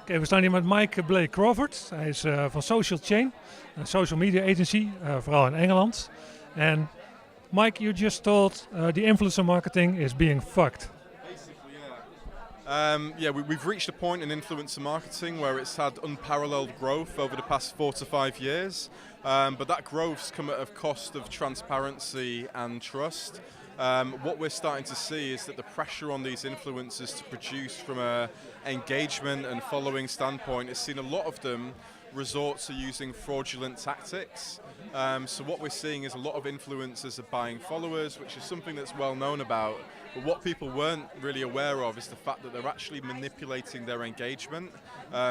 Oké, we staan hier met Mike Blake Crawford. Hij is van Social Chain, een social media agency, vooral in Engeland. En Mike, you just told the influencer marketing is being fucked. Basically, yeah. We've reached a point in influencer marketing where it's had unparalleled growth over the past 4 to 5 years. But that growth's come at a cost of transparency and trust. What we're starting to see is that the pressure on these influencers to produce from a engagement and following standpoint has seen a lot of them resort to using fraudulent tactics. So what we're seeing is a lot of influencers are buying followers, which is something that's well known about. But what people weren't really aware of is the fact that they're actually manipulating their engagement.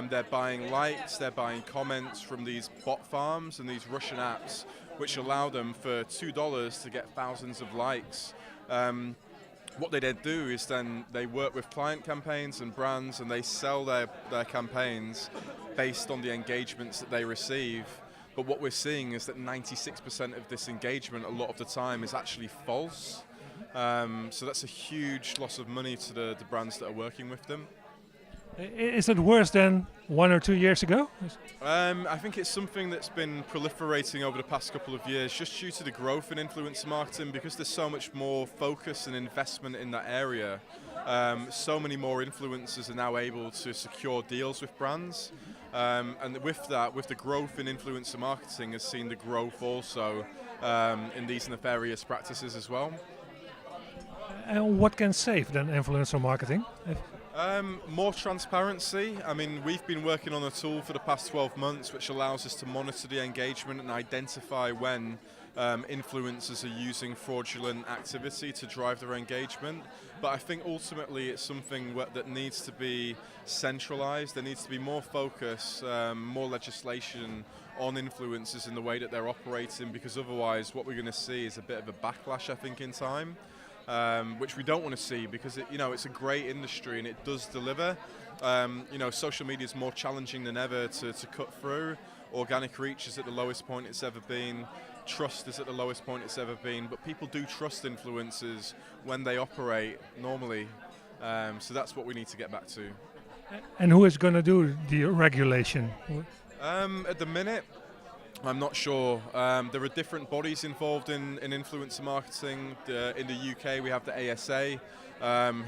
They're buying likes, they're buying comments from these bot farms and these Russian apps, which allow them for $2 to get thousands of likes. What they then do is then they work with client campaigns and brands, and they sell their campaigns based on the engagements that they receive. But what we're seeing is that 96% of this engagement a lot of the time is actually false. So that's a huge loss of money to the brands that are working with them. Is it worse than 1 or 2 years ago? I think it's something that's been proliferating over the past couple of years just due to the growth in influencer marketing, because there's so much more focus and investment in that area. So many more influencers are now able to secure deals with brands. And with that, with the growth in influencer marketing, has seen the growth also in these nefarious practices as well. And what can save then influencer marketing? More transparency. I mean, we've been working on a tool for the past 12 months which allows us to monitor the engagement and identify when influencers are using fraudulent activity to drive their engagement. But I think ultimately it's something that needs to be centralized. There needs to be more focus, more legislation on influencers in the way that they're operating, because otherwise what we're going to see is a bit of a backlash, I think, in time. Which we don't want to see, because it's a great industry and it does deliver. Social media is more challenging than ever to cut through. Organic reach is at the lowest point it's ever been. Trust is at the lowest point it's ever been. But people do trust influencers when they operate normally. So that's what we need to get back to. And who is going to do the regulation? At the minute, I'm not sure. There are different bodies involved in influencer marketing. In the UK, we have the ASA,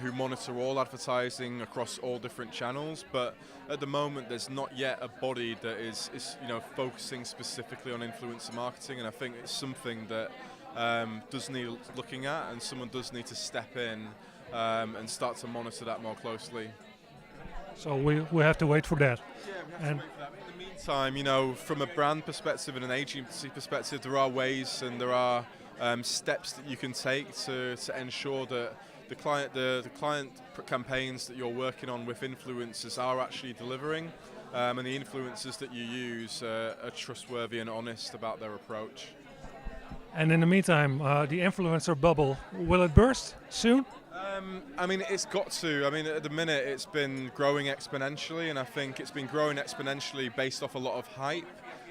who monitor all advertising across all different channels. But at the moment, there's not yet a body that is focusing specifically on influencer marketing. And I think it's something that does need looking at, and someone does need to step in and start to monitor that more closely. So we have to wait for that. Yeah, we have to wait for that. In the meantime, from a brand perspective and an agency perspective, there are ways and there are steps that you can take to ensure that the client campaigns that you're working on with influencers are actually delivering, and the influencers that you use are trustworthy and honest about their approach. And in the meantime, the influencer bubble, will it burst soon? I mean, it's got to. I mean, at the minute, it's been growing exponentially, and I think it's been growing exponentially based off a lot of hype.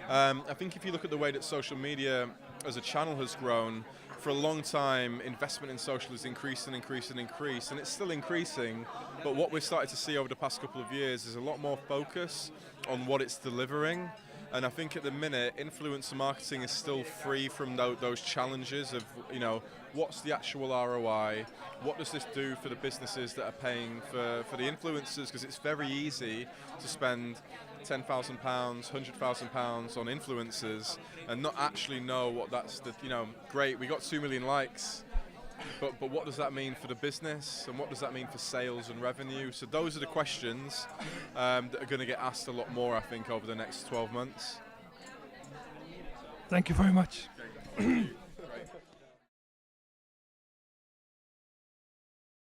I think if you look at the way that social media as a channel has grown, for a long time, investment in social has increased and increased and increased, and it's still increasing. But what we've started to see over the past couple of years is a lot more focus on what it's delivering. And I think at the minute, influencer marketing is still free from those challenges of, what's the actual ROI? What does this do for the businesses that are paying for the influencers? Because it's very easy to spend £10,000, £100,000 on influencers and not actually know what that's great, we got 2 million likes. But what does that mean for the business, and what does that mean for sales and revenue? So those are the questions that are going to get asked a lot more, I think, over the next 12 months. Thank you very much. Okay.